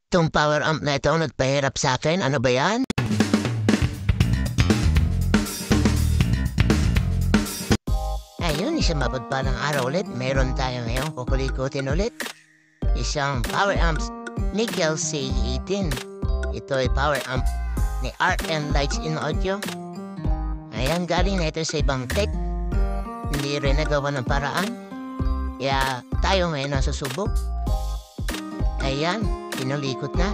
'Tong power amp na ito nagpahirap sa akin, ano ba yan? Ayun, isang mapagpalang araw ulit. Meron tayo ngayon kukulikutin ulit. Isang power amp Nickel C18. Ito ay power amp ni RN Lights in Audio. Ayan, galing na ito sa ibang tech. Hindi rin nagawa ng paraan. Kaya tayo ngayon ang susubok. Ayan, pinulikot na.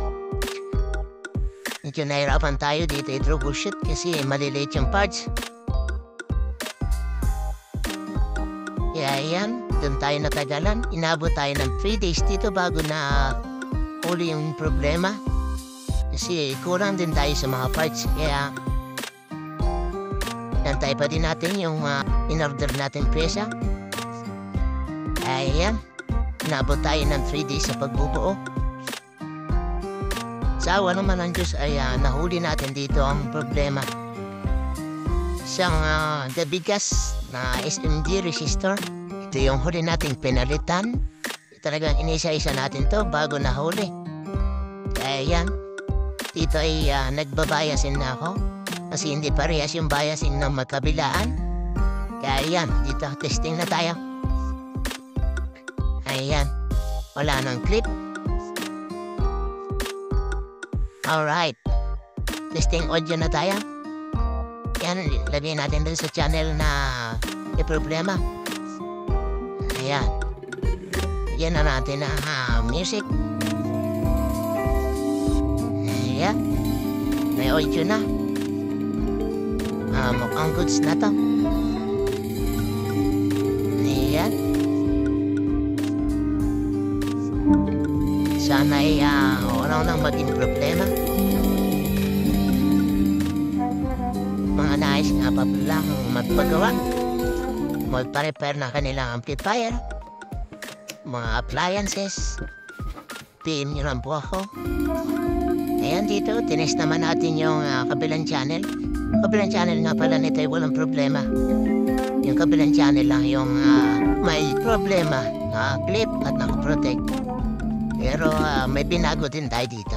Medyo nahirapan tayo dito i-troubleshoot kasi maliliit yung parts. Kaya ayan, doon tayo natagalan. Inabot tayo ng 3 days dito bago na huli yung problema. Kasi kurang din tayo sa mga parts. Kaya nantay pa din natin yung in-order natin pyesa. Ayan, inabot tayo ng 3 days sa pagbubuo. Sa awa naman ng Diyos ay nahuli natin dito ang problema. Isang the biggest na SMD resistor. Ito yung huli nating pinalitan. Talagang inisa-isa natin to bago nahuli. Kaya yan, dito ay nagbabayasin na ako. Kasi hindi parehas yung biasing ng magkabilaan. Kaya yan, dito testing na tayo. Ayan, wala nang clip. Alright, testing audio na tayo. Yan, lagyan natin doon sa channel na may problema. Ayan, yan na natin ang music. Ayan, may audio na. Mukhang goods na to. Ayan. Sana ay wala nang maging problema. Mga nais nga pa lang magpagawa. Magpa-repair na kanilang amplifier. Mga appliances. PM nyo lang po ako. Ayan dito, tinest naman natin yung kabilang channel. Kabilang channel nga pala nito ay walang problema. Yung kabilang channel lang yung may problema. Clip at nakaprotect. Pero may binago din tayo dito.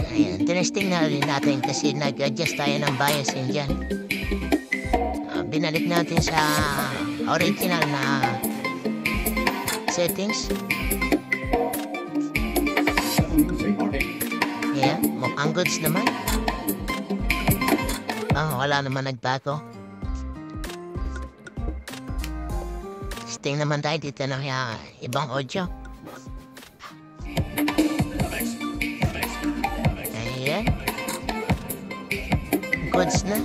Ayan, tinesting na rin natin kasi nag-adjust tayo ng biasing dyan. Binalik natin sa original na settings. Ayan, mukhang goods naman. Wala naman nagbago. Testing naman tayo dito ng ibang audio. Ayan. Goods na.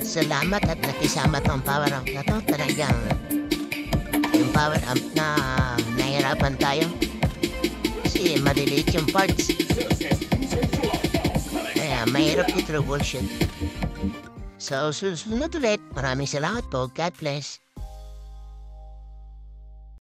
Salamat at nakisama tong power amp na to. Talagang yung power amp na nahirapan tayo. Kasi maliliit yung parts. Kaya mahirap i-troubleshoot. So, susunod ulit. Maraming salamat po. God bless.